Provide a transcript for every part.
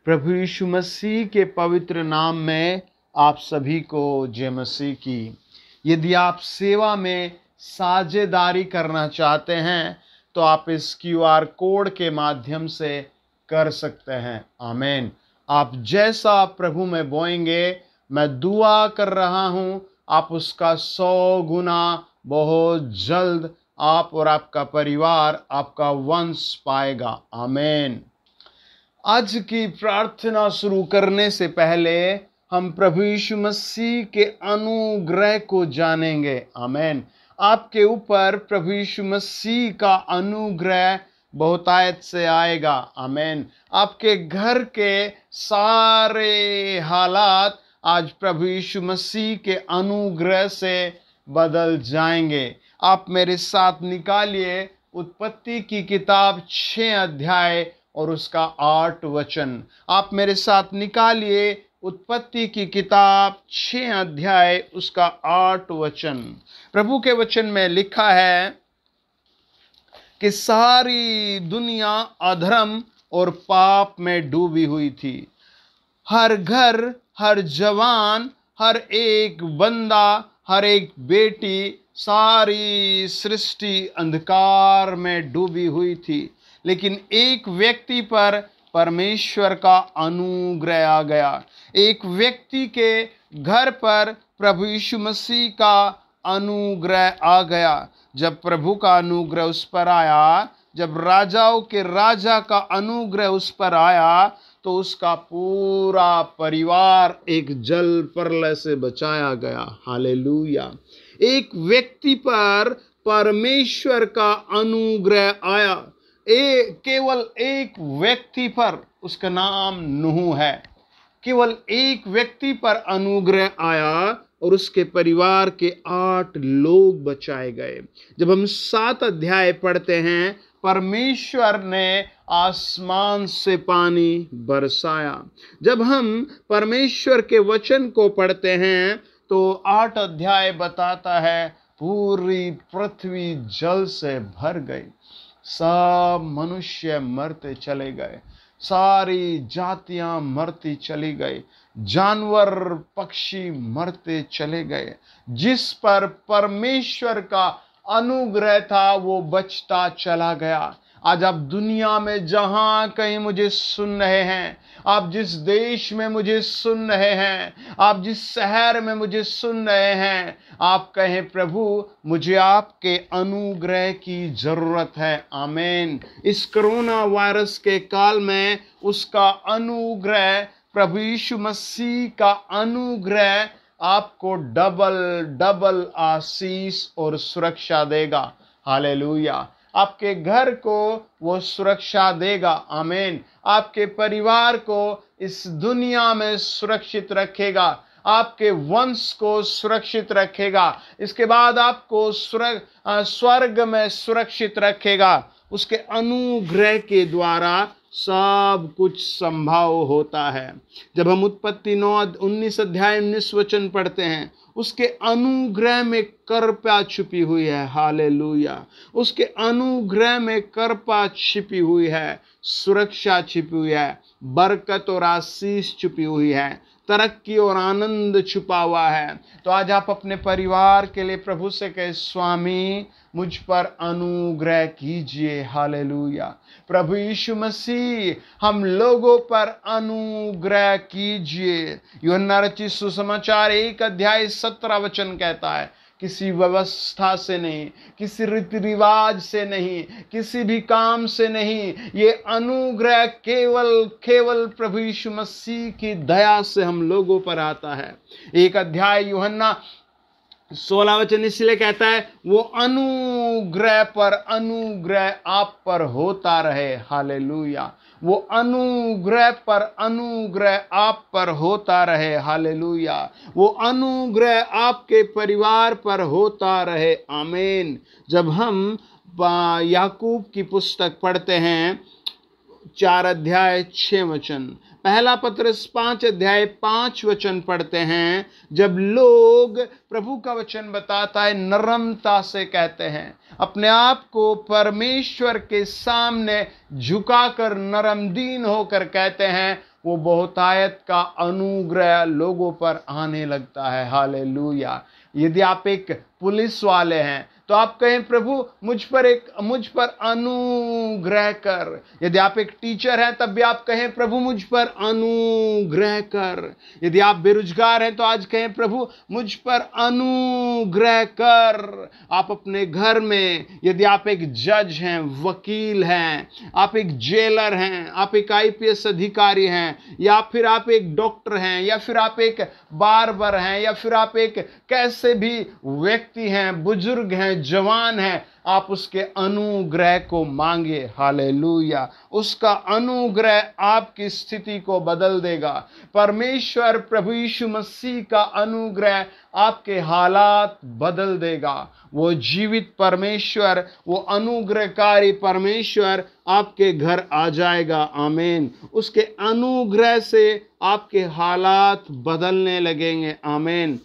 प्रभु यीशु मसीह के पवित्र नाम में आप सभी को जय मसीह की। यदि आप सेवा में साझेदारी करना चाहते हैं तो आप इस क्यूआर कोड के माध्यम से कर सकते हैं। आमीन। आप जैसा प्रभु में बोएंगे, मैं दुआ कर रहा हूं, आप उसका 100 गुना बहुत जल्द आप और आपका परिवार, आपका वंश पाएगा। आमीन। आज की प्रार्थना शुरू करने से पहले हम प्रभु यीशु मसीह के अनुग्रह को जानेंगे। आमीन। आपके ऊपर प्रभु यीशु मसीह का अनुग्रह बहुतायत से आएगा। आमीन। आपके घर के सारे हालात आज प्रभु यीशु मसीह के अनुग्रह से बदल जाएंगे। आप मेरे साथ निकालिए उत्पत्ति की किताब 6 अध्याय और उसका 8 वचन। आप मेरे साथ निकालिए उत्पत्ति की किताब 6 अध्याय उसका 8 वचन। प्रभु के वचन में लिखा है कि सारी दुनिया अधर्म और पाप में डूबी हुई थी। हर घर, हर जवान, हर एक बंदा, हर एक बेटी, सारी सृष्टि अंधकार में डूबी हुई थी। लेकिन एक व्यक्ति पर परमेश्वर का अनुग्रह आ गया। एक व्यक्ति के घर पर प्रभु यीशु मसीह का अनुग्रह आ गया। जब प्रभु का अनुग्रह उस पर आया, जब राजाओं के राजा का अनुग्रह उस पर आया, तो उसका पूरा परिवार एक जल प्रलय से बचाया गया। हालेलुया। एक व्यक्ति पर परमेश्वर का अनुग्रह आया। केवल एक व्यक्ति पर, उसका नाम नूह है। केवल एक व्यक्ति पर अनुग्रह आया और उसके परिवार के 8 लोग बचाए गए। जब हम 7 अध्याय पढ़ते हैं, परमेश्वर ने आसमान से पानी बरसाया। जब हम परमेश्वर के वचन को पढ़ते हैं तो 8 अध्याय बताता है पूरी पृथ्वी जल से भर गई। सब मनुष्य मरते चले गए, सारी जातियां मरती चली गई, जानवर पक्षी मरते चले गए। जिस पर परमेश्वर का अनुग्रह था वो बचता चला गया। आज आप दुनिया में जहां कहीं मुझे सुन रहे हैं, आप जिस देश में मुझे सुन रहे हैं, आप जिस शहर में मुझे सुन रहे हैं, आप कहें प्रभु मुझे आपके अनुग्रह की जरूरत है। आमीन। इस कोरोना वायरस के काल में उसका अनुग्रह, प्रभु यीशु मसीह का अनुग्रह आपको डबल डबल आशीष और सुरक्षा देगा। हालेलुया। आपके घर को वो सुरक्षा देगा। आमीन। आपके परिवार को इस दुनिया में सुरक्षित रखेगा, आपके वंश को सुरक्षित रखेगा। इसके बाद आपको स्वर्ग में सुरक्षित रखेगा। उसके अनुग्रह के द्वारा सब कुछ संभव होता है। जब हम उत्पत्ति 19 अध्याय 19 वचन पढ़ते हैं, उसके अनुग्रह में कृपा छुपी हुई है। हालेलुया। उसके अनुग्रह में कृपा छिपी हुई है, सुरक्षा छिपी हुई है, बरकत और आशीष छुपी हुई है, तरक्की और आनंद छुपा हुआ है। तो आज आप अपने परिवार के लिए प्रभु से कहे, स्वामी मुझ पर अनुग्रह कीजिए। हालेलुया। प्रभु यीशु मसीह हम लोगों पर अनुग्रह कीजिए। यूहन्ना रचित सुसमाचार 1 अध्याय 17 वचन कहता है, किसी व्यवस्था से नहीं, किसी रीति रिवाज से नहीं, किसी भी काम से नहीं, ये अनुग्रह केवल प्रभु यीशु मसीह की दया से हम लोगों पर आता है। 1 अध्याय यूहन्ना 16 वचन इसलिए कहता है, वो अनुग्रह पर अनुग्रह आप पर होता रहे। हालेलुया। वो अनुग्रह पर अनुग्रह आप पर होता रहे। हालेलुया। वो अनुग्रह आपके परिवार पर होता रहे। आमीन। जब हम याकूब की पुस्तक पढ़ते हैं 4 अध्याय 6 वचन, पहला पत्रस 5 अध्याय 5 वचन पढ़ते हैं, जब लोग, प्रभु का वचन बताता है, नम्रता से कहते हैं, अपने आप को परमेश्वर के सामने झुकाकर नरम दीन होकर कहते हैं, वो बहुतायत का अनुग्रह लोगों पर आने लगता है। हालेलुया। यदि आप एक पुलिस वाले हैं तो आप कहें प्रभु मुझ पर अनुग्रह कर। यदि आप एक टीचर हैं तब भी आप कहें प्रभु मुझ पर अनुग्रह कर। यदि आप बेरोजगार हैं तो आज कहें प्रभु मुझ पर अनुग्रह कर। आप अपने घर में, यदि आप एक जज हैं, वकील हैं, आप एक जेलर हैं, आप एक आईपीएस अधिकारी हैं, या फिर आप एक डॉक्टर हैं, या फिर आप एक बार्बर हैं, या फिर आप एक कैसे भी व्यक्ति हैं, बुजुर्ग हैं, जवान हैं, आप उसके अनुग्रह को मांगे। हालेलुया। उसका अनुग्रह आपकी स्थिति को बदल देगा। परमेश्वर प्रभु यीशु मसीह का अनुग्रह आपके हालात बदल देगा। वो जीवित परमेश्वर, वो अनुग्रहकारी परमेश्वर आपके घर आ जाएगा। आमीन। उसके अनुग्रह से आपके हालात बदलने लगेंगे। आमीन।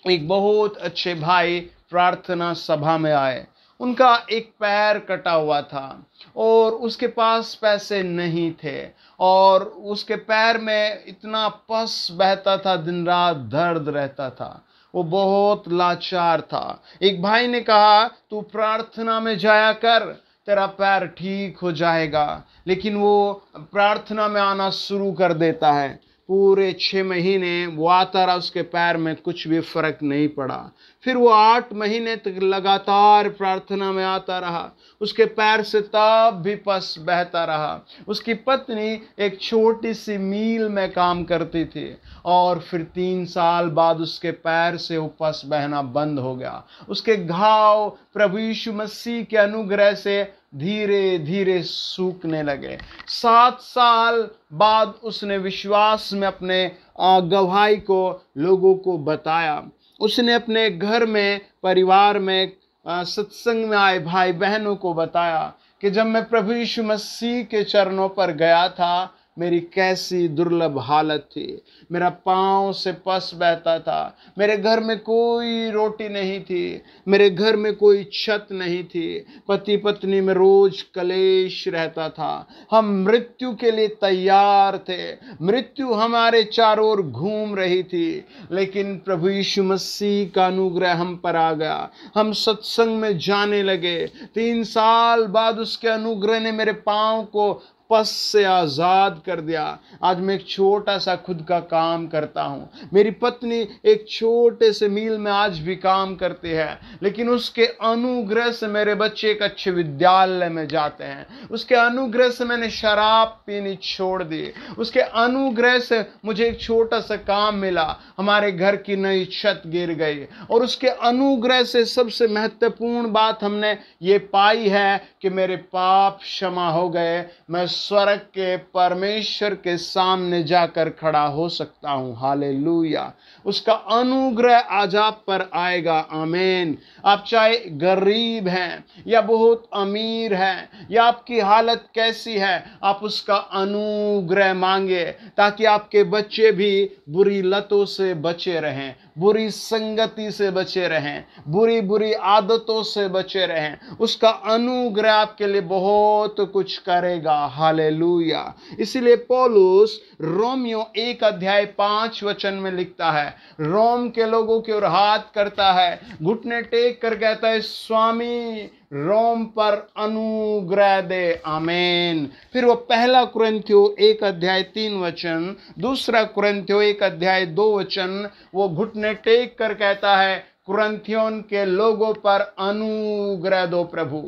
एक बहुत अच्छे भाई प्रार्थना सभा में आए। उनका एक पैर कटा हुआ था और उसके पास पैसे नहीं थे और उसके पैर में इतना पस बहता था, दिन रात दर्द रहता था। वो बहुत लाचार था। एक भाई ने कहा तू प्रार्थना में जाया कर, तेरा पैर ठीक हो जाएगा। लेकिन वो प्रार्थना में आना शुरू कर देता है। पूरे 6 महीने वो आता रहा, उसके पैर में कुछ भी फर्क नहीं पड़ा। फिर वो 8 महीने तक लगातार प्रार्थना में आता रहा, उसके पैर से तब भी पस बहता रहा। उसकी पत्नी एक छोटी सी मिल में काम करती थी और फिर 3 साल बाद उसके पैर से वो पस बहना बंद हो गया। उसके घाव प्रभु यीशु मसीह के अनुग्रह से धीरे धीरे सूखने लगे। 7 साल बाद उसने विश्वास में अपने गवाही को लोगों को बताया। उसने अपने घर में, परिवार में, सत्संग में आए भाई बहनों को बताया कि जब मैं प्रभु यीशु मसीह के चरणों पर गया था, मेरी कैसी दुर्लभ हालत थी। मेरा पाँव से पस बहता था, मेरे घर में कोई रोटी नहीं थी, मेरे घर में कोई छत नहीं थी, पति पत्नी में रोज कलेश रहता था। हम मृत्यु के लिए तैयार थे, मृत्यु हमारे चारों ओर घूम रही थी। लेकिन प्रभु यीशु मसीह का अनुग्रह हम पर आ गया। हम सत्संग में जाने लगे। 3 साल बाद उसके अनुग्रह ने मेरे पाँव को पस से आजाद कर दिया। आज मैं एक छोटा सा खुद का काम करता हूँ। मेरी पत्नी एक छोटे से मिल में आज भी काम करती है, लेकिन उसके अनुग्रह से मेरे बच्चे एक अच्छे विद्यालय में जाते हैं। उसके अनुग्रह से मैंने शराब पीनी छोड़ दी। उसके अनुग्रह से मुझे एक छोटा सा काम मिला, हमारे घर की नई छत गिर गई। और उसके अनुग्रह से सबसे महत्वपूर्ण बात हमने ये पाई है कि मेरे पाप क्षमा हो गए। मैं स्वर्ग के परमेश्वर के सामने जाकर खड़ा हो सकता हूँ। हालेलुया। उसका अनुग्रह आज आप पर आएगा। आमीन। आप चाहे गरीब हैं या बहुत अमीर हैं, या आपकी हालत कैसी है, आप उसका अनुग्रह मांगे ताकि आपके बच्चे भी बुरी लतों से बचे रहें, बुरी संगति से बचे रहें, बुरी बुरी आदतों से बचे रहें। उसका अनुग्रह आपके लिए बहुत कुछ करेगा। हालेलुया। इसीलिए पौलुस रोमियो 1:5 में लिखता है, रोम के लोगों की ओर हाथ करता है, घुटने टेक कर कहता है स्वामी रोम पर अनुग्रह दे। आमीन। फिर वो 1 कुरिन्थियों 1:3, 2 कुरिन्थियों 1:2 वो घुटने टेक कर कहता है कुरिन्थियों के लोगों पर अनुग्रह दो प्रभु।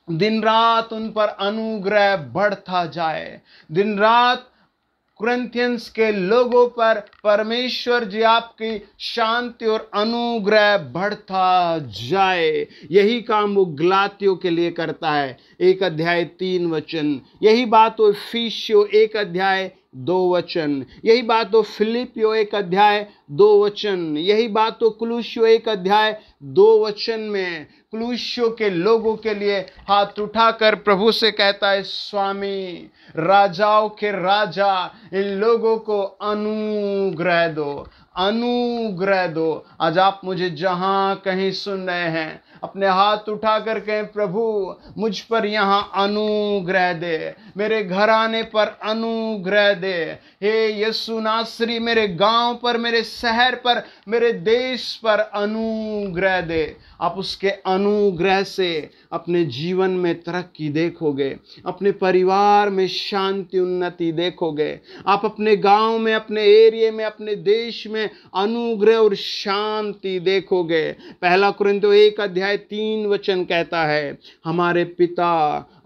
दिन रात उन पर अनुग्रह बढ़ता जाए। दिन रात कुरिन्थियंस के लोगों पर परमेश्वर जी आपकी शांति और अनुग्रह बढ़ता जाए। यही काम वो गलातियों के लिए करता है। 1:3। यही बात वो इफिसियों 1:2। यही बात वो फिलिपियों 1:2। यही बात वो कुलुस्सियों 1:2 में कुलुस्सियों के लोगों के लिए हाथ उठाकर प्रभु से कहता है स्वामी राजाओं के राजा इन लोगों को अनुग्रह दो, अनुग्रह दो। आज आप मुझे जहां कहीं सुन रहे हैं, अपने हाथ उठा कर कहें, प्रभु मुझ पर यहाँ अनुग्रह दे, मेरे घर आने पर अनुग्रह दे। हे यीशु नासरी, मेरे गांव पर, मेरे शहर पर, मेरे देश पर अनुग्रह दे। आप उसके अनुग्रह से अपने जीवन में तरक्की देखोगे, अपने परिवार में शांति उन्नति देखोगे, आप अपने गांव में, अपने एरिया में, अपने देश में अनुग्रह और शांति देखोगे। पहला कुरिन्थियों 1:3 कहता है, हमारे पिता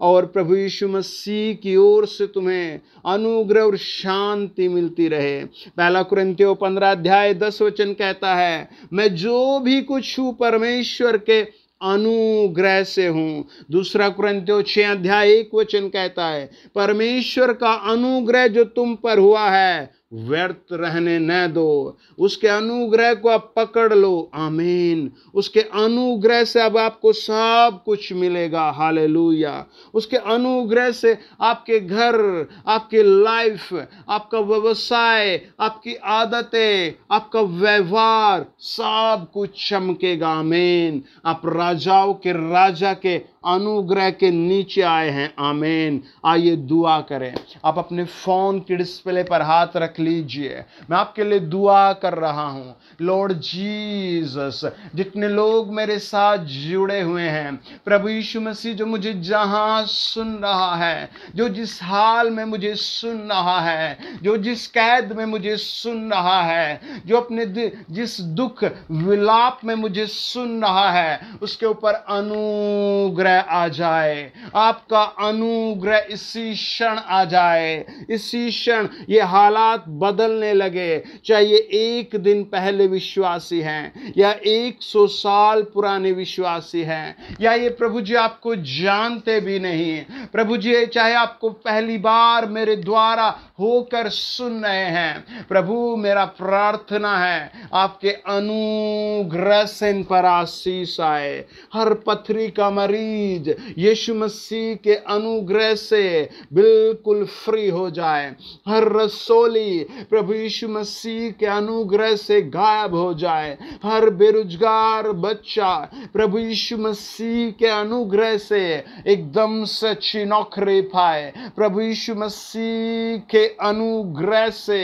और प्रभु यीशु मसीह की ओर से तुम्हें अनुग्रह और शांति मिलती रहे। पहला कुरिन्थियों 15:10 कहता है, मैं जो भी कुछ हूँ परमेश्वर के अनुग्रह से हूं। दूसरा कुरिन्थियों 6:1 कहता है, परमेश्वर का अनुग्रह जो तुम पर हुआ है व्यर्थ रहने न दो। उसके अनुग्रह को आप पकड़ लो। आमीन। उसके अनुग्रह से अब आपको सब कुछ मिलेगा। हालेलुया। उसके अनुग्रह से आपके घर, आपके लाइफ, आपका व्यवसाय, आपकी आदतें, आपका व्यवहार, सब कुछ चमकेगा। आमीन। आप राजाओं के राजा के अनुग्रह के नीचे आए हैं। आमीन। आइए दुआ करें। आप अपने फोन के डिस्प्ले पर हाथ रख लीजिए। मैं आपके लिए दुआ कर रहा हूं। लॉर्ड जीसस, जितने लोग मेरे साथ जुड़े हुए हैं, प्रभु यीशु मसीह जो मुझे जहां सुन रहा है, जो जिस हाल में मुझे सुन रहा है, जो जिस कैद में मुझे सुन रहा है, जो अपने जिस दुख विलाप में मुझे सुन रहा है, उसके ऊपर अनुग्रह आ जाए। आपका अनुग्रह इसी क्षण आ जाए। इसी क्षण ये हालात बदलने लगे। चाहे ये एक दिन पहले विश्वासी हैं या 100 साल पुराने विश्वासी हैं, या ये प्रभु जी आपको जानते भी नहीं, प्रभु जी चाहे आपको पहली बार मेरे द्वारा होकर सुन रहे हैं, प्रभु मेरा प्रार्थना है आपके अनुग्रह से इन पर आशीष आए। हर पथरी का मरीज यीशु मसीह के अनुग्रह से बिल्कुल फ्री हो जाए। हर रसोली प्रभु यीशु मसीह के अनुग्रह से गायब हो जाए। हर बेरोजगार बच्चा प्रभु यीशु मसीह के अनुग्रह से एकदम से अच्छी नौकरी पाए। प्रभु यीशु मसीह के अनुग्रह से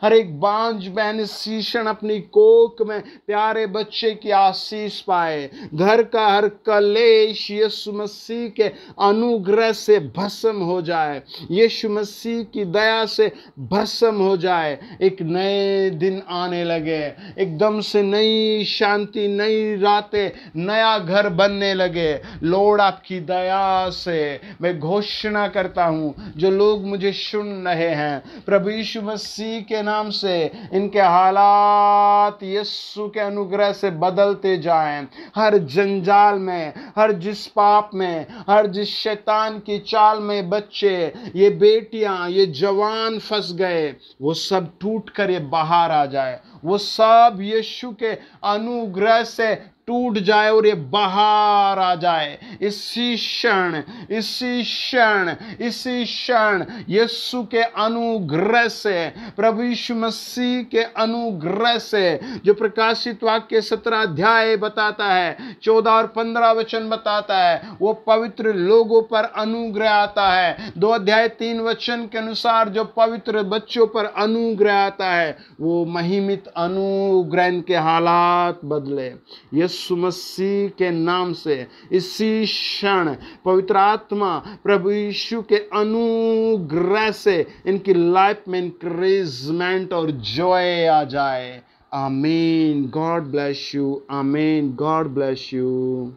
हर एक बांझ बहन शीशन अपनी कोख में प्यारे बच्चे की आशीष पाए। घर का हर कलेश यीशु मसीह के अनुग्रह से भस्म हो जाए। यीशु मसीह की दया से भस्म हो जाए। एक नए दिन आने लगे, एकदम से नई शांति, नई रातें, नया घर बनने लगे। लॉर्ड आपकी दया से मैं घोषणा करता हूं, जो लोग मुझे सुन रहे हैं, प्रभु यीशु मसीह के नाम से इनके हालात यीशु के अनुग्रह से बदलते जाएं। हर जंजाल में, हर जिस पाप में, हर जिस शैतान की चाल में बच्चे, ये बेटियां, ये जवान फंस गए, वो सब टूट कर ये बाहर आ जाए। वो सब यीशु के अनुग्रह से टूट जाए और ये बाहर आ जाए। इसी क्षण, इसी क्षण, इसी क्षण यीशु के अनुग्रह से, प्रभु यीशु मसीह के अनुग्रह से, जो प्रकाशित वाक्य 17 अध्याय बताता है, 14 और 15 वचन बताता है, वो पवित्र लोगों पर अनुग्रह आता है। 2 अध्याय 3 वचन के अनुसार जो पवित्र बच्चों पर अनुग्रह आता है, वो महिमित अनुग्रह के हालात बदले। यीशु मसीह के नाम से इसी क्षण पवित्र आत्मा प्रभु यीशु के अनुग्रह से इनकी लाइफ में इंक्रीजमेंट और जॉय आ जाए। आमीन। God bless you. आमीन। God bless you.